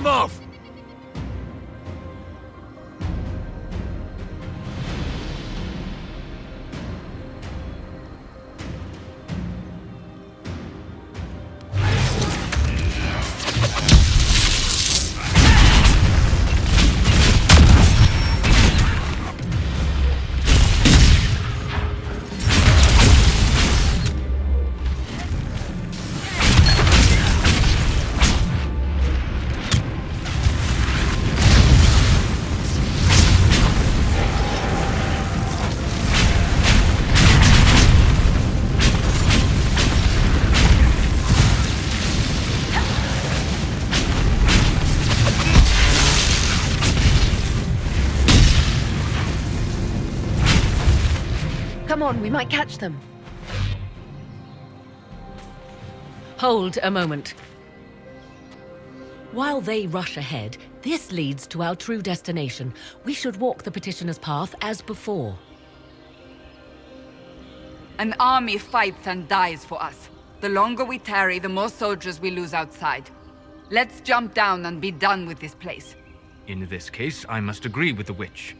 them off! Come on, we might catch them. Hold a moment. While they rush ahead, this leads to our true destination. We should walk the petitioner's path as before. An army fights and dies for us. The longer we tarry, the more soldiers we lose outside. Let's jump down and be done with this place. In this case, I must agree with the witch.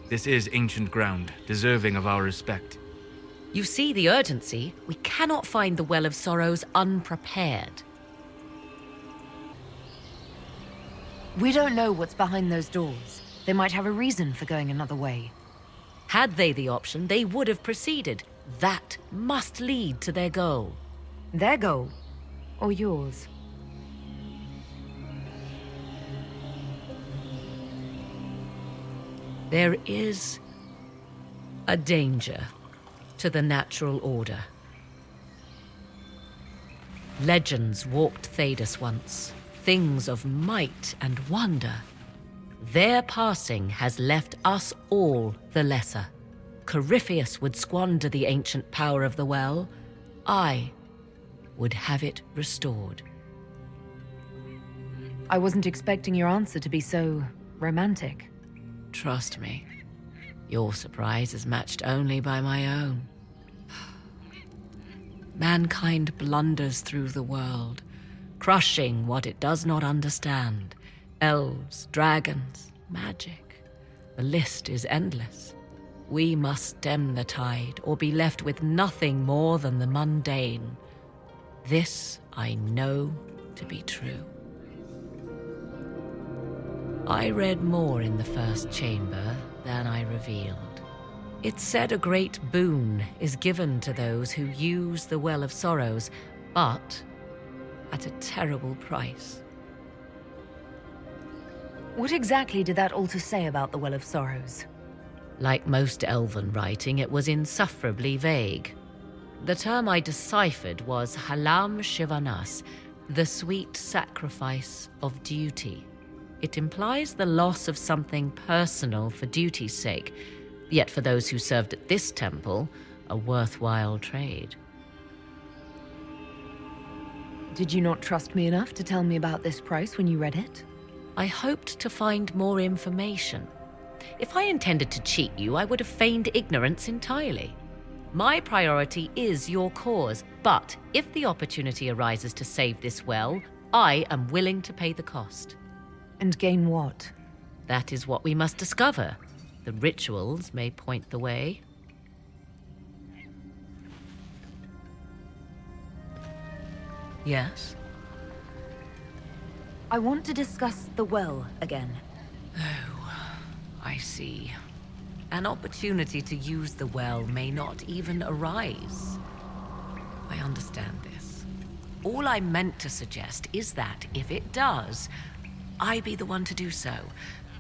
This is ancient ground, deserving of our respect. You see the urgency? We cannot find the Well of Sorrows unprepared. We don't know what's behind those doors. They might have a reason for going another way. Had they the option, they would have proceeded. That must lead to their goal. Their goal? Or yours? There is a danger to the natural order. Legends walked Thedas once, things of might and wonder. Their passing has left us all the lesser. Corypheus would squander the ancient power of the well. I would have it restored. I wasn't expecting your answer to be so romantic. Trust me, your surprise is matched only by my own. Mankind blunders through the world, crushing what it does not understand. Elves, dragons, magic. The list is endless. We must stem the tide, or be left with nothing more than the mundane. This I know to be true. I read more in the first chamber than I revealed. It said a great boon is given to those who use the Well of Sorrows, but at a terrible price. What exactly did that altar say about the Well of Sorrows? Like most elven writing, it was insufferably vague. The term I deciphered was Halam Shivanas, the sweet sacrifice of duty. It implies the loss of something personal for duty's sake, yet for those who served at this temple, a worthwhile trade. Did you not trust me enough to tell me about this price when you read it? I hoped to find more information. If I intended to cheat you, I would have feigned ignorance entirely. My priority is your cause, but if the opportunity arises to save this well, I am willing to pay the cost. And gain what? That is what we must discover. The rituals may point the way. Yes? I want to discuss the well again. Oh, I see. An opportunity to use the well may not even arise. I understand this. All I meant to suggest is that, if it does, I be the one to do so.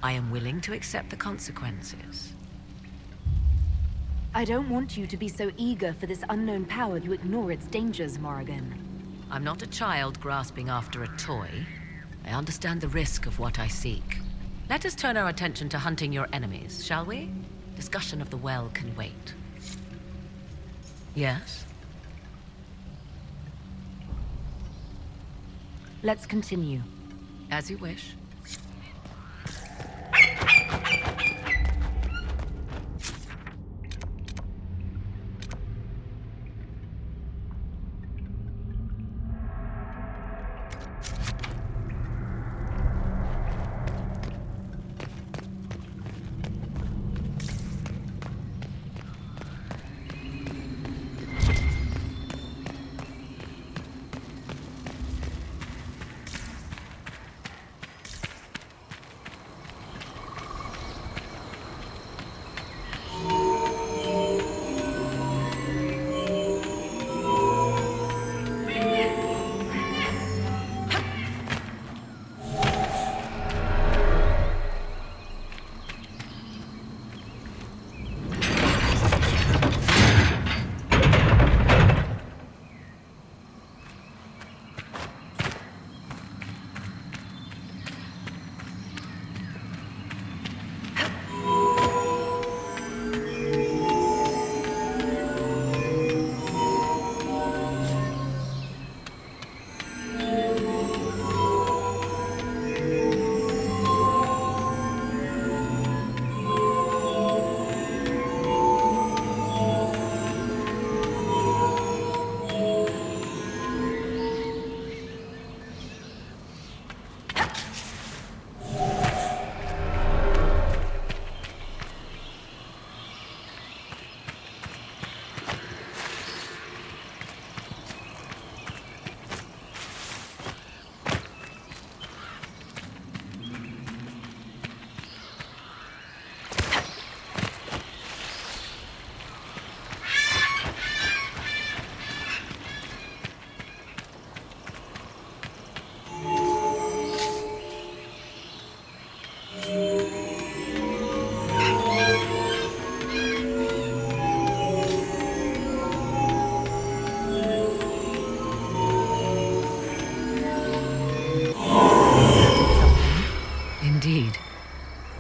I am willing to accept the consequences. I don't want you to be so eager for this unknown power you ignore its dangers, Morrigan. I'm not a child grasping after a toy. I understand the risk of what I seek. Let us turn our attention to hunting your enemies, shall we? Discussion of the well can wait. Yes? Let's continue. As you wish.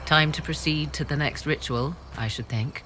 Time to proceed to the next ritual, I should think.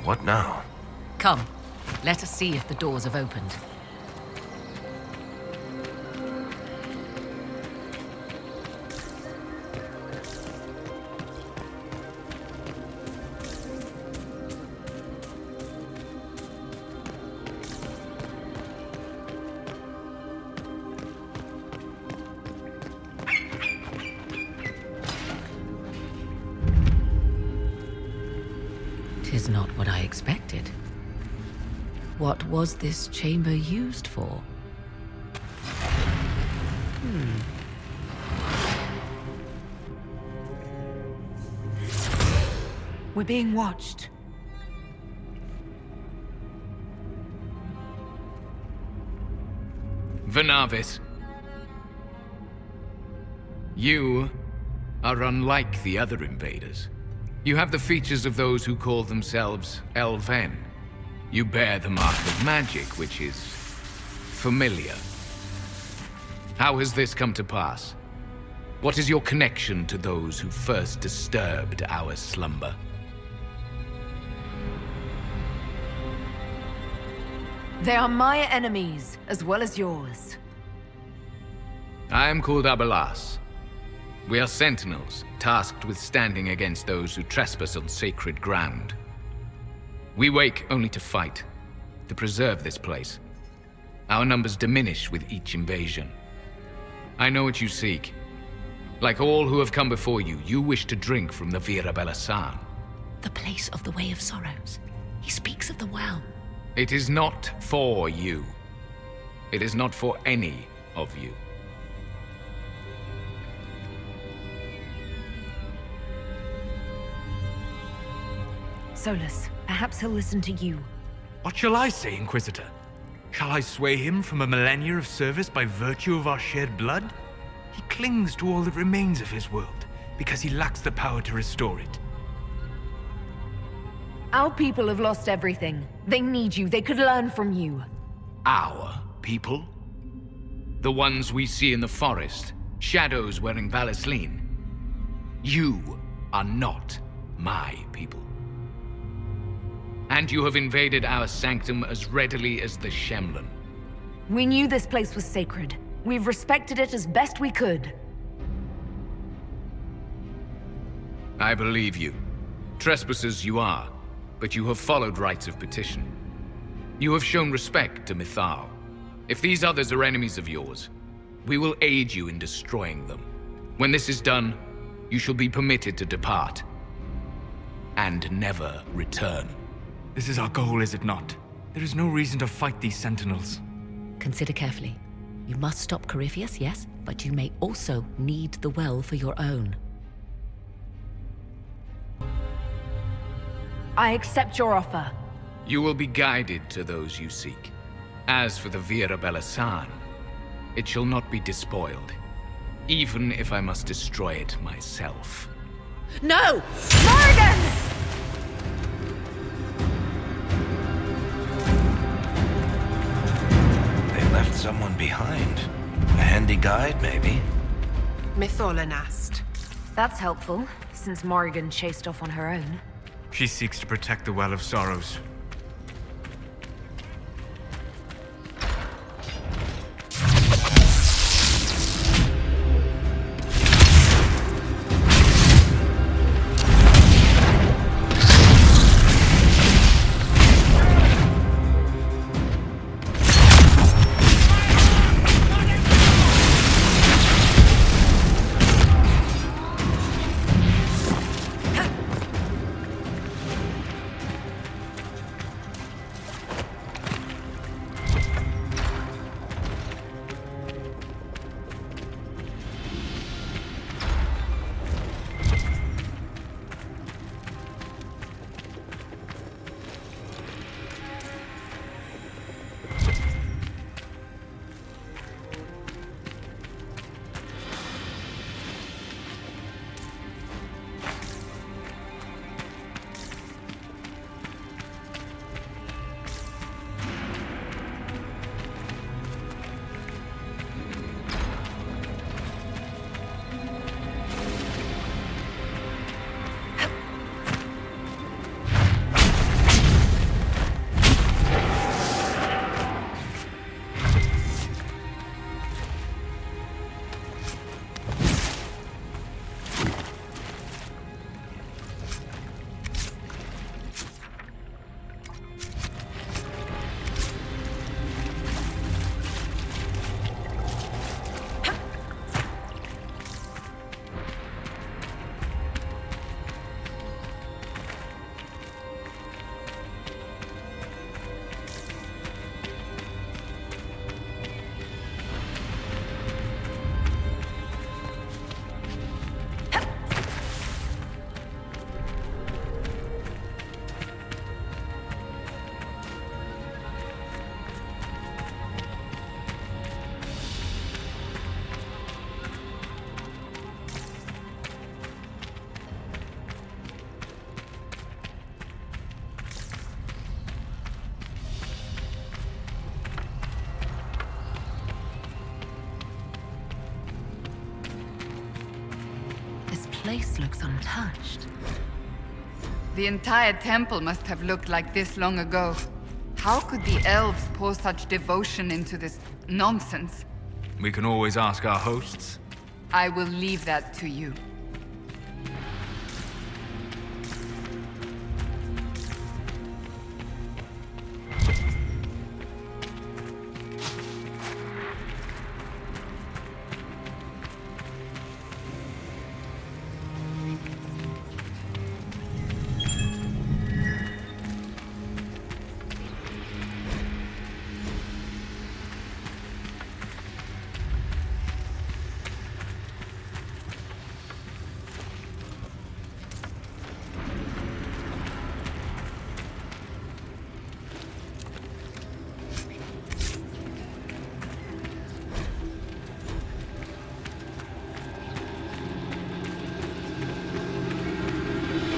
What now? Come, let us see if the doors have opened. Tis not what I expected. What was this chamber used for? We're being watched. Venavis. You are unlike the other invaders. You have the features of those who call themselves Elven. You bear the mark of magic, which is familiar. How has this come to pass? What is your connection to those who first disturbed our slumber? They are my enemies, as well as yours. I am called Abelas. We are sentinels, tasked with standing against those who trespass on sacred ground. We wake only to fight, to preserve this place. Our numbers diminish with each invasion. I know what you seek. Like all who have come before you, you wish to drink from the Vira Belasan. The place of the Way of Sorrows. He speaks of the well. It is not for you. It is not for any of you. Solus, perhaps he'll listen to you. What shall I say, Inquisitor? Shall I sway him from a millennia of service by virtue of our shared blood? He clings to all that remains of his world, because he lacks the power to restore it. Our people have lost everything. They need you. They could learn from you. Our people? The ones we see in the forest, shadows wearing Valisleen. You are not my people. And you have invaded our sanctum as readily as the Shemlin. We knew this place was sacred. We've respected it as best we could. I believe you. Trespassers you are, but you have followed rites of petition. You have shown respect to Mythal. If these others are enemies of yours, we will aid you in destroying them. When this is done, you shall be permitted to depart. And never return. This is our goal, is it not? There is no reason to fight these sentinels. Consider carefully. You must stop Corypheus, yes, but you may also need the well for your own. I accept your offer. You will be guided to those you seek. As for the Vira Belasan, it shall not be despoiled, even if I must destroy it myself. No! Morgan! They left someone behind. A handy guide, maybe? Mytholanast. That's helpful, since Morrigan chased off on her own. She seeks to protect the Well of Sorrows. This looks untouched. The entire temple must have looked like this long ago. How could the elves pour such devotion into this nonsense? We can always ask our hosts. I will leave that to you.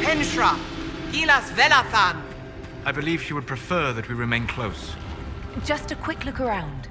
Penshra, Gilas Velathan. I believe she would prefer that we remain close. Just a quick look around.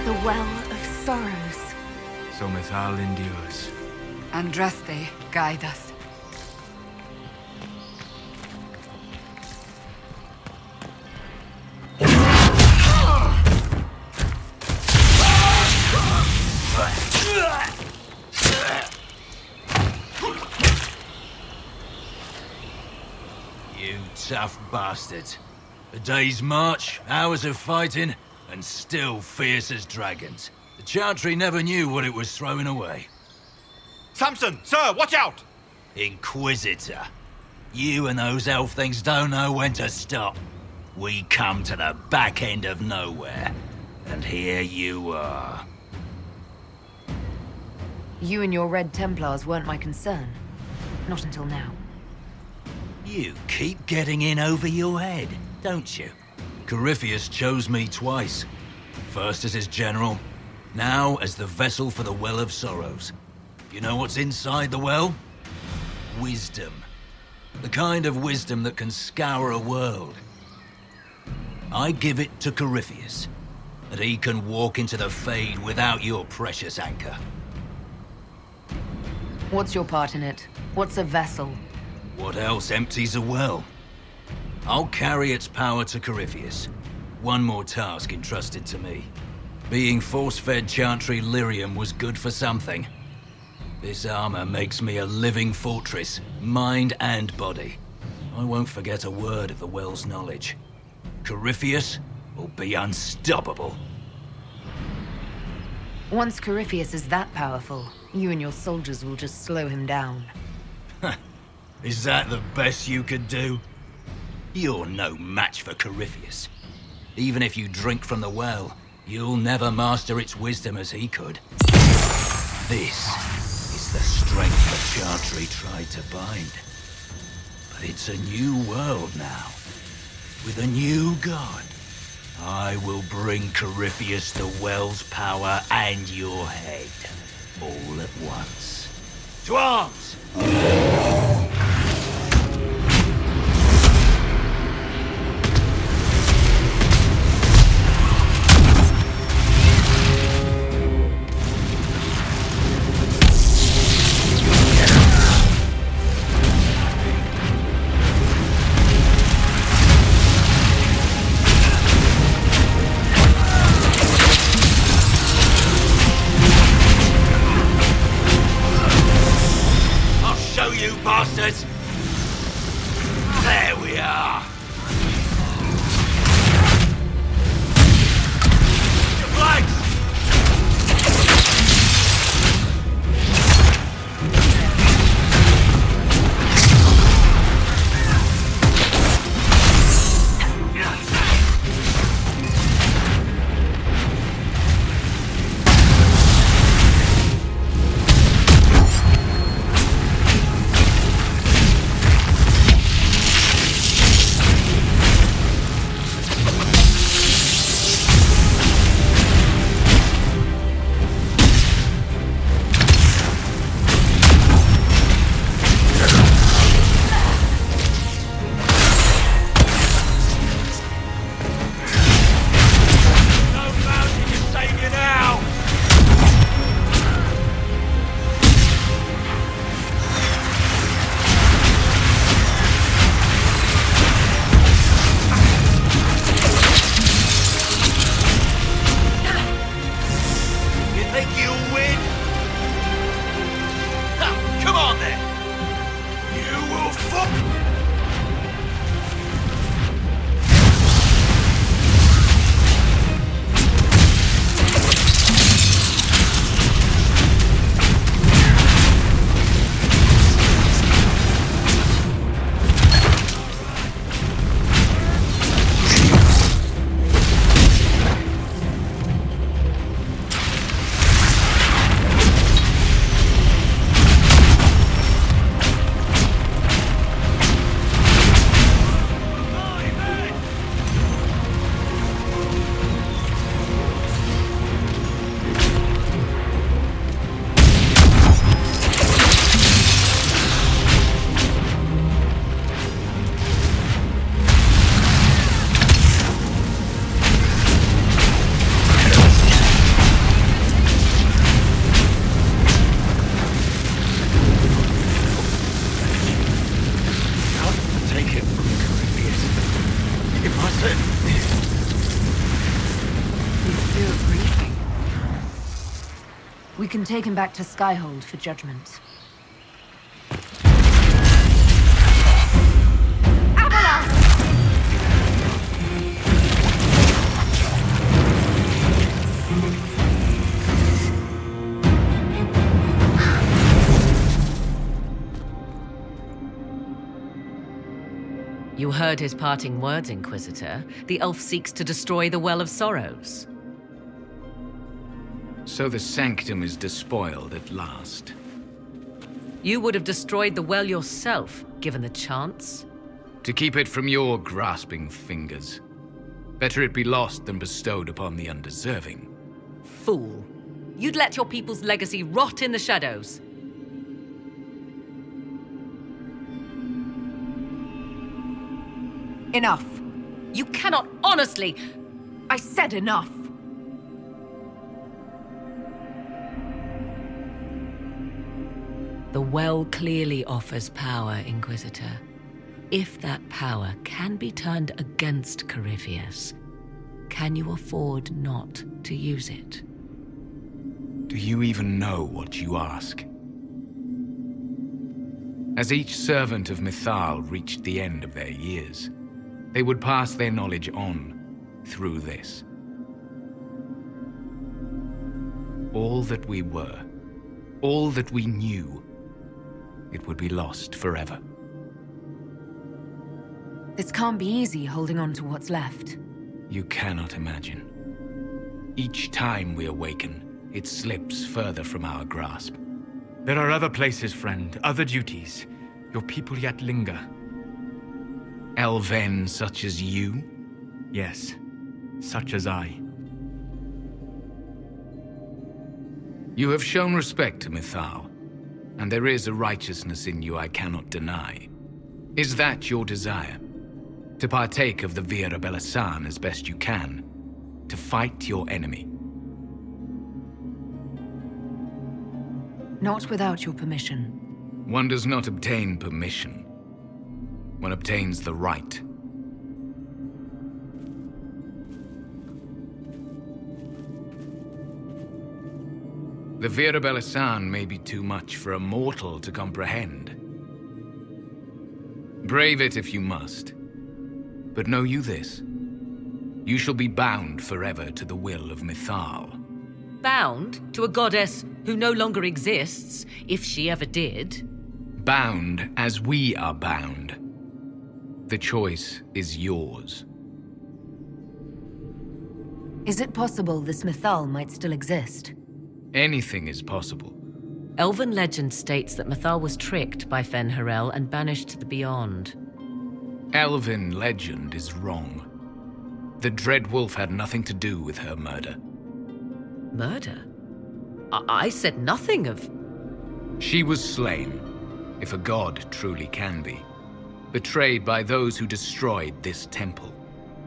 The Well of Sorrows. So Mythal endures. Andraste, guide us. You tough bastards. A day's march, hours of fighting, and still fierce as dragons. The Chantry never knew what it was throwing away. Samson, sir, watch out! Inquisitor. You and those elf things don't know when to stop. We come to the back end of nowhere, and here you are. You and your Red Templars weren't my concern. Not until now. You keep getting in over your head, don't you? Corypheus chose me twice. First as his general, now as the vessel for the Well of Sorrows. You know what's inside the well? Wisdom. The kind of wisdom that can scour a world. I give it to Corypheus, that he can walk into the Fade without your precious anchor. What's your part in it? What's a vessel? What else empties a well? I'll carry its power to Corypheus. One more task entrusted to me. Being force-fed Chantry lyrium was good for something. This armor makes me a living fortress, mind and body. I won't forget a word of the well's knowledge. Corypheus will be unstoppable. Once Corypheus is that powerful, you and your soldiers will just slow him down. Is that the best you could do? You're no match for Corypheus. Even if you drink from the well, you'll never master its wisdom as he could. This is the strength that Chantry tried to bind. But it's a new world now, with a new god. I will bring Corypheus the well's power and your head, all at once. To arms! Bastards! There we are! Your flanks! We can take him back to Skyhold for judgment. You heard his parting words, Inquisitor. The elf seeks to destroy the Well of Sorrows. So the sanctum is despoiled at last. You would have destroyed the well yourself, given the chance. To keep it from your grasping fingers. Better it be lost than bestowed upon the undeserving. Fool. You'd let your people's legacy rot in the shadows. Enough. You cannot honestly... I said enough. The well clearly offers power, Inquisitor. If that power can be turned against Corypheus, can you afford not to use it? Do you even know what you ask? As each servant of Mythal reached the end of their years, They would pass their knowledge on through this. All that we were, all that we knew, it would be lost forever. This can't be easy, holding on to what's left. You cannot imagine. Each time we awaken, it slips further from our grasp. There are other places, friend, other duties. Your people yet linger. Elven such as you? Yes, such as I. You have shown respect to Mythal, and there is a righteousness in you I cannot deny. Is that your desire? To partake of the Vira Belasan as best you can? To fight your enemy? Not without your permission. One does not obtain permission. One obtains the right. The Vira Belasan may be too much for a mortal to comprehend. Brave it if you must. But know you this. You shall be bound forever to the will of Mythal. Bound to a goddess who no longer exists, if she ever did. Bound as we are bound. The choice is yours. Is it possible this Mythal might still exist? Anything is possible. Elven legend states that Mythal was tricked by Fen-Harel and banished to the Beyond. Elven legend is wrong. The Dreadwolf had nothing to do with her murder. Murder? I said nothing of... She was slain, if a god truly can be. Betrayed by those who destroyed this temple.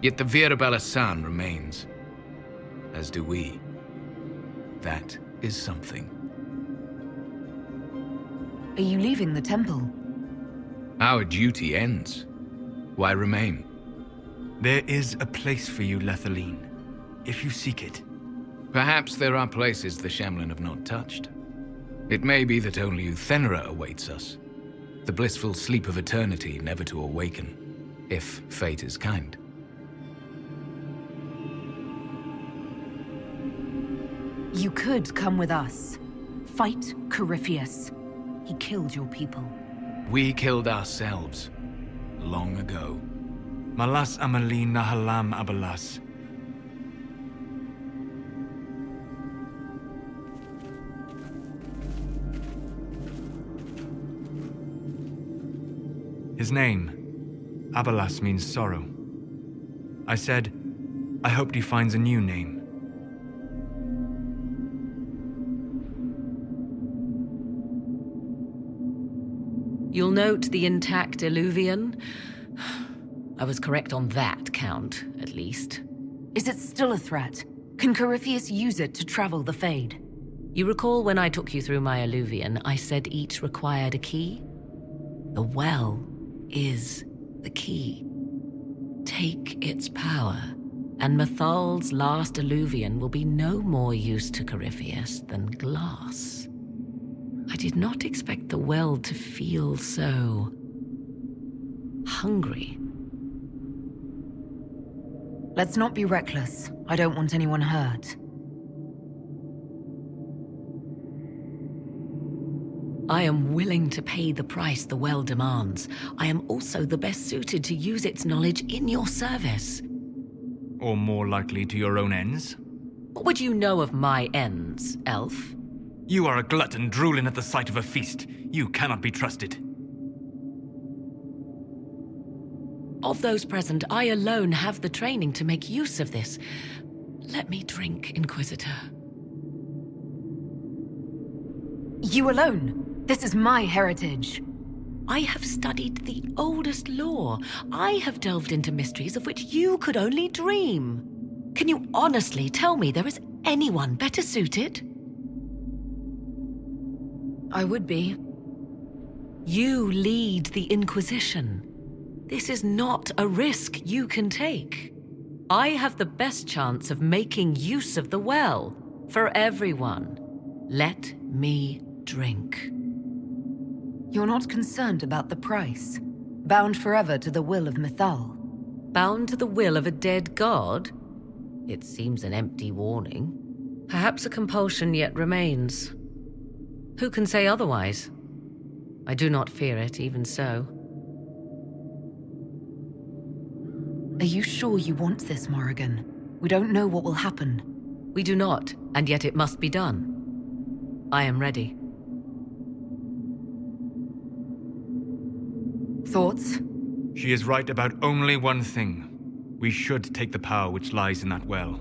Yet the Vira Belasan remains. As do we. That is something. Are you leaving the temple? Our duty ends. Why remain? There is a place for you, Lethaline, if you seek it. Perhaps there are places the Shamlin have not touched. It may be that only Uthenera awaits us. The blissful sleep of eternity, never to awaken, if fate is kind. You could come with us. Fight Corypheus. He killed your people. We killed ourselves. Long ago. Malas Amalin Nahalam Abalas. His name, Abalas, means sorrow. I said, I hoped he finds a new name. You'll note the intact Illuvian. I was correct on that count, at least. Is it still a threat? Can Corypheus use it to travel the Fade? You recall when I took you through my Illuvian, I said each required a key? The well is the key. Take its power, and Mythal's last Illuvian will be no more use to Corypheus than glass. I did not expect the well to feel so... hungry. Let's not be reckless. I don't want anyone hurt. I am willing to pay the price the well demands. I am also the best suited to use its knowledge in your service. Or more likely to your own ends? What would you know of my ends, elf? You are a glutton drooling at the sight of a feast. You cannot be trusted. Of those present, I alone have the training to make use of this. Let me drink, Inquisitor. You alone? This is my heritage. I have studied the oldest lore. I have delved into mysteries of which you could only dream. Can you honestly tell me there is anyone better suited? I would be. You lead the Inquisition. This is not a risk you can take. I have the best chance of making use of the well for everyone. Let me drink. You're not concerned about the price. Bound forever to the will of Mythal. Bound to the will of a dead god? It seems an empty warning. Perhaps a compulsion yet remains. Who can say otherwise? I do not fear it, even so. Are you sure you want this, Morrigan? We don't know what will happen. We do not, and yet it must be done. I am ready. Thoughts? She is right about only one thing. We should take the power which lies in that well.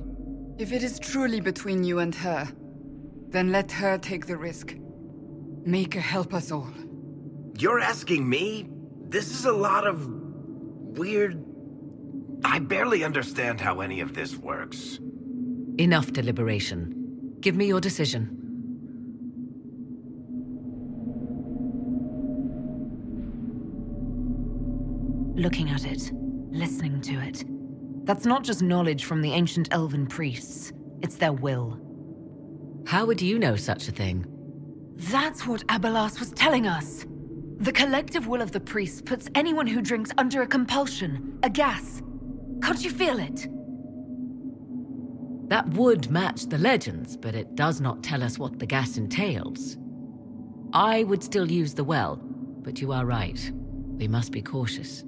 If it is truly between you and her, then let her take the risk. Make her help us all. You're asking me? This is a lot of... weird... I barely understand how any of this works. Enough deliberation. Give me your decision. Looking at it, listening to it. That's not just knowledge from the ancient elven priests. It's their will. How would you know such a thing? That's what Abelas was telling us. The collective will of the priests puts anyone who drinks under a compulsion, a gas. Can't you feel it? That would match the legends, but it does not tell us what the gas entails. I would still use the well, but you are right. We must be cautious.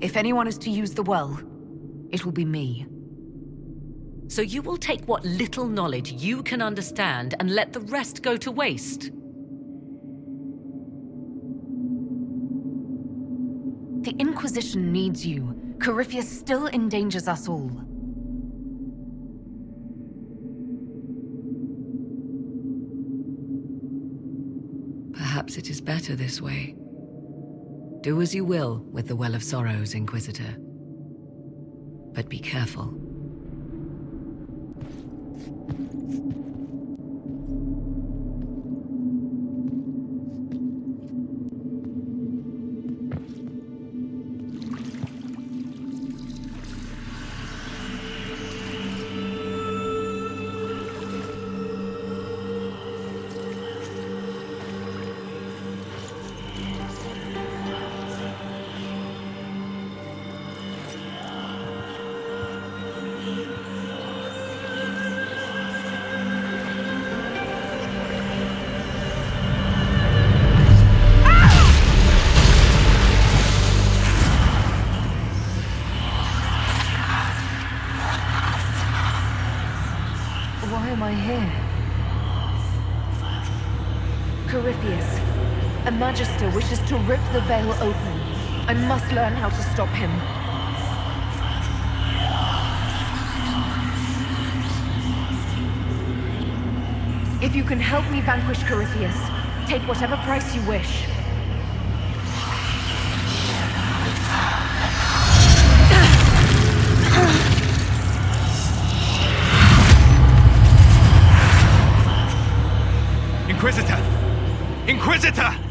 If anyone is to use the well, it will be me. So you will take what little knowledge you can understand and let the rest go to waste? The Inquisition needs you. Corypheus still endangers us all. Perhaps it is better this way. Do as you will with the Well of Sorrows, Inquisitor. But be careful. Why am I here? Corypheus, a Magister wishes to rip the veil open. I must learn how to stop him. If you can help me vanquish Corypheus, take whatever price you wish. Inquisitor! Inquisitor!